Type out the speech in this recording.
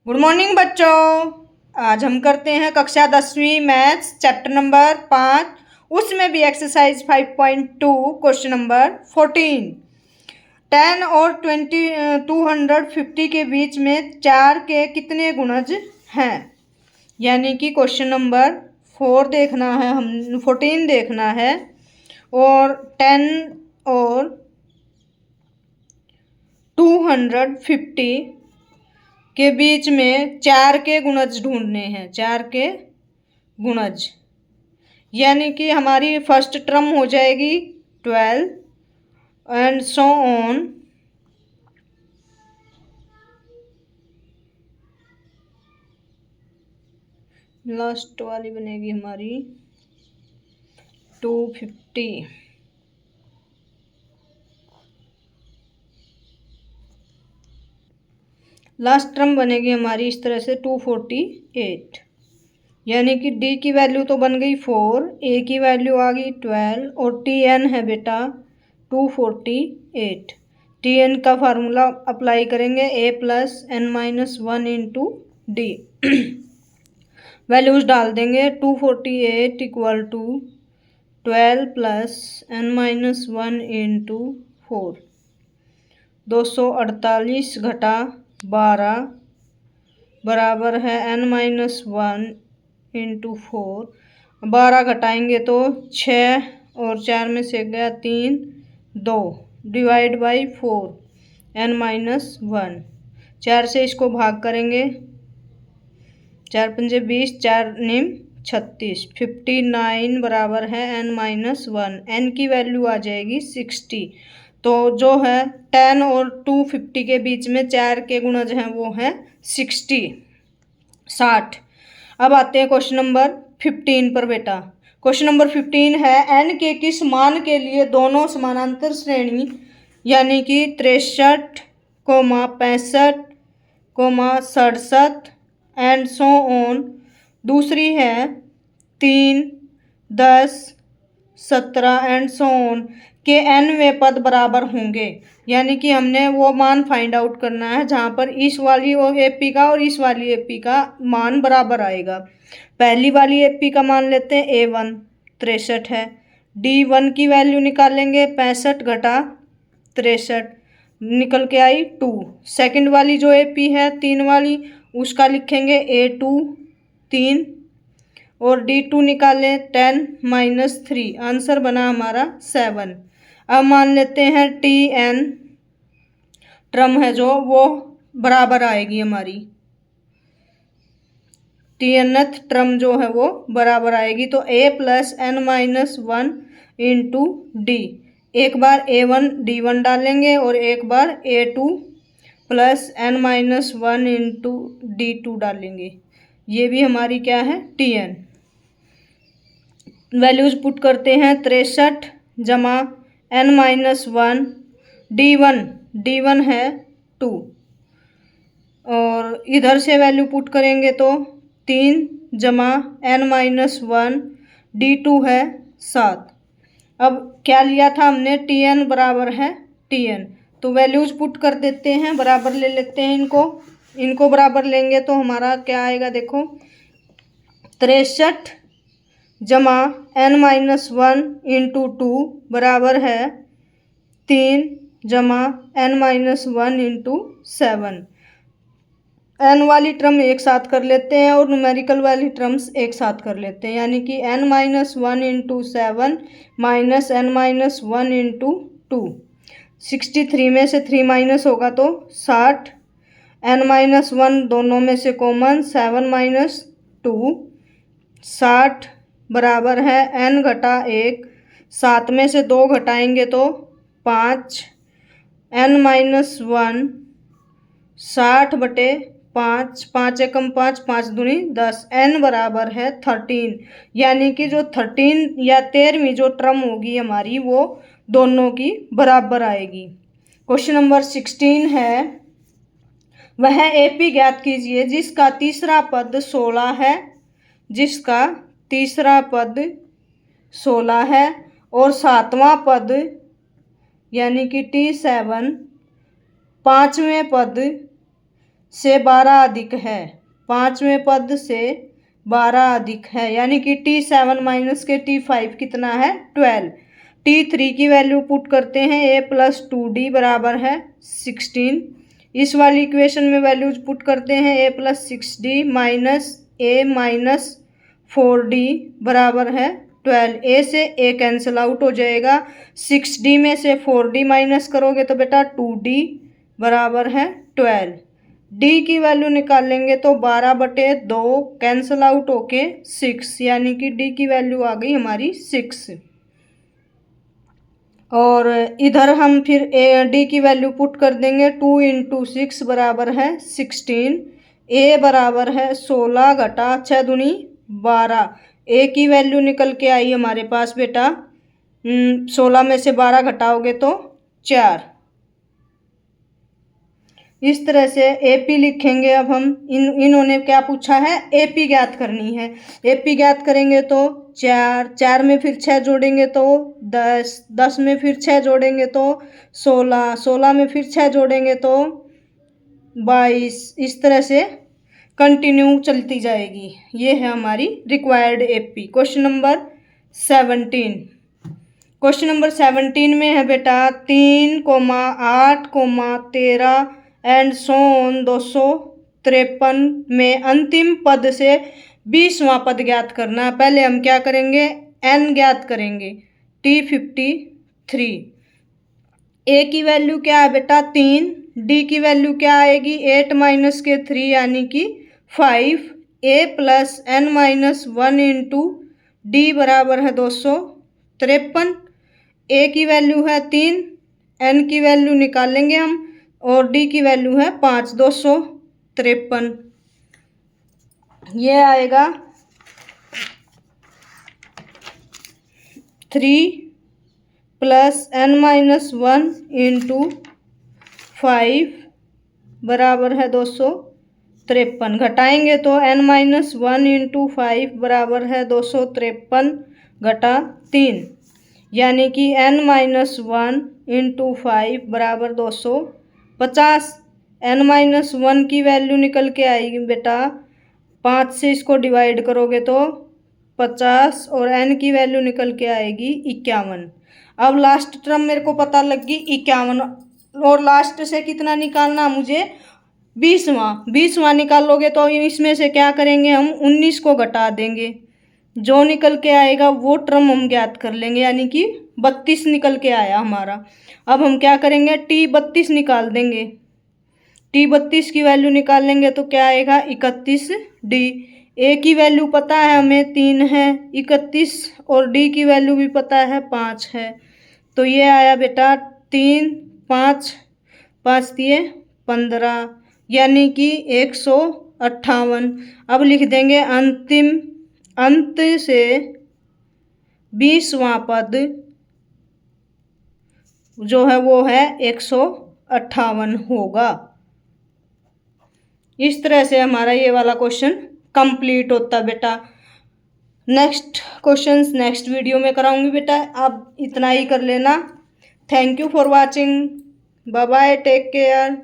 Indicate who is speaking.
Speaker 1: Good morning बच्चों। आज हम करते हैं कक्षा 10वीं मैथ्स चैप्टर नंबर 5, उसमें भी एक्सरसाइज 5.2 क्वेश्चन नंबर 14। 10 और 250 के बीच में 4 के कितने गुणज हैं, यानी कि क्वेश्चन नंबर 4 देखना है, हम 14 देखना है। और 10 और 250 के बीच में 4 के गुणज ढूंढने हैं। 4 के गुणज यानी कि हमारी फर्स्ट टर्म हो जाएगी 12 एंड सो ऑन। लास्ट वाली बनेगी हमारी 250। लास्ट टर्म बनेगी हमारी इस तरह से 248, यानी कि डी की वैल्यू तो बन गई 4, ए की वैल्यू आ गई 12 और टी एन है बेटा 248। टी एन का फार्मूला अप्लाई करेंगे a plus n minus 1 into d. Values डाल देंगे 248 equal to 12 plus n minus 1 into 4। 248 घटा 12 बराबर है एन माइनस 1 इंटू 4। 12 घटाएंगे तो 6 और 4 में से गया 3, 2 डिवाइड बाई 4 एन माइनस 1। 4 से इसको भाग करेंगे, 4 पंजे 20, 4 निम 36। 59 बराबर है एन माइनस 1। एन की वैल्यू आ जाएगी 60। तो जो है 10 और 250 के बीच में 4 के गुणज हैं वो हैं 60। अब आते हैं क्वेश्चन नंबर 15 पर बेटा। क्वेश्चन नंबर 15 है एन के किस मान के लिए दोनों समानांतर श्रेणी यानी कि 63, 65, 67 एंड सो ऑन। दूसरी है 3, 10, 17 एंड सो ऑन के nवें पद बराबर होंगे। यानी कि हमने वो मान फाइंड आउट करना है जहाँ पर इस वाली एपी का और इस वाली एपी का मान बराबर आएगा। पहली वाली एपी का मान लेते हैं A1 63 है, D1 की वैल्यू निकालेंगे 65 घटा 63 निकल के आई 2। सेकंड वाली जो एपी है 3 वाली उसका लिखेंगे A2 3 और D2 निकालें 10 माइनस 3, आंसर बना हमारा 7। अब मान लेते हैं TN टर्म है जो वो बराबर आएगी हमारी, TNth टर्म जो है वो बराबर आएगी। तो A plus n minus 1 into D. एक बार A1 D1 डालेंगे और एक बार A2 plus n minus 1 into D2 डालेंगे। ये भी हमारी क्या है TN। वैल्यूज पुट करते हैं 63 जमा एन माइनस 1 D1 है 2 और इधर से वैल्यू पुट करेंगे तो 3 जमा एन माइनस 1 D2 है 7। अब क्या लिया था हमने TN बराबर है TN, तो वैल्यूज पुट कर देते हैं, बराबर ले लेते हैं इनको बराबर लेंगे तो हमारा क्या आएगा देखो 63 जमा एन माइनस 1 इंटू 2 बराबर है 3 जमा एन माइनस 1 इंटू 7। एन वाली टर्म एक साथ कर लेते हैं और न्यूमेरिकल वाली टर्म्स एक साथ कर लेते हैं, यानी कि n minus 1 into 7 minus n minus 1 into 2। 63 में से 3 माइनस होगा तो 60, एन माइनस 1 दोनों में से कॉमन 7 माइनस 2 60 बराबर है n घटा 1। 7 में से 2 घटाएंगे तो 5, n माइनस 1 60 बटे 5, 5 एकम 5, 5 दूनी 10, n बराबर है 13। यानी कि जो 13 या 13वीं जो टर्म होगी हमारी वो दोनों की बराबर आएगी। क्वेश्चन नंबर 16 है वह एपी ज्ञात कीजिए जिसका तीसरा पद 16 है, जिसका तीसरा पद 16 है और 7वां पद यानी कि T7 5वें पद से 12 अधिक है, 5वें पद से 12 अधिक है, यानी कि T7 माइनस के T5 कितना है 12। T3 की वैल्यू पुट करते हैं, a प्लस 2d बराबर है 16। इस वाली इक्वेशन में वैल्यूज पुट करते हैं, a plus 6d minus a minus 4d बराबर है 12। a से a कैंसिल आउट हो जाएगा, 6d में से 4d माइनस करोगे तो बेटा 2d बराबर है 12। d की वैल्यू निकालेंगे तो 12/2 कैंसिल आउट होके 6, यानी कि d की वैल्यू आ गई हमारी 6। और इधर हम फिर d की वैल्यू पुट कर देंगे, 2 × 6 बराबर है 16। a बराबर है 16 घटा 6 दूनी 12। a की वैल्यू निकल के आई हमारे पास बेटा 16 में से 12 घटाओगे तो 4। इस तरह से AP लिखेंगे। अब हम इन्होंने क्या पूछा है, AP ज्ञात करनी है। AP ज्ञात करेंगे तो 4 में फिर 6 जोड़ेंगे तो 10 में फिर 6 जोड़ेंगे तो 16 में फिर 6 जोड़ेंगे तो 22। इस तरह से कंटिन्यू चलती जाएगी। ये है हमारी required AP। Question number 17। Question number 17 में है बेटा 3, 8, 13 एंड सो ऑन 253 में अंतिम पद से 20वां पद ज्ञात करना। पहले हम क्या करेंगे, n ज्ञात करेंगे, T53। a की वैल्यू क्या है बेटा 3, d की वैल्यू क्या आएगी 8 माइनस के 3 यानी कि 5। a plus n minus 1 into d बराबर है 253। a की वैल्यू है 3, n की वैल्यू निकालेंगे हम और d की वैल्यू है 5, 253। ये आएगा 3 प्लस n माइनस 1 इंटू 5 बराबर है 253। घटाएंगे तो n माइनस 1 इंटू 5 बराबर है 253 घटा 3, यानी कि n माइनस 1 इंटू 5 बराबर 250। n माइनस 1 की वैल्यू निकल के आएगी बेटा 5 से इसको डिवाइड करोगे तो 50 और n की वैल्यू निकल के आएगी 51। अब लास्ट टर्म मेरे को पता लग गई 51 और लास्ट से कितना निकालना मुझे 20वां निकालोगे तो इसमें से क्या करेंगे हम 19 को घटा देंगे, जो निकल के आएगा वो टर्म हम ज्ञात कर लेंगे, यानी कि 32 निकल के आया हमारा। अब हम क्या करेंगे T32 निकाल देंगे, T32 की वैल्यू निकालेंगे तो क्या आएगा 31D। A की वैल्यू पता है हमें 3 है, 31 और D की वैल्यू भी पता है 5 है। तो ये आया बेटा 3, 5, 5 दिए 15 यानी कि 158। अब लिख देंगे अंत से 20वां पद जो है वो है 158 होगा। इस तरह से हमारा ये वाला क्वेश्चन कंप्लीट होता बेटा। नेक्स्ट क्वेश्चंस नेक्स्ट वीडियो में कराऊंगी बेटा, आप इतना ही कर लेना। Thank you for watching, bye bye, take care.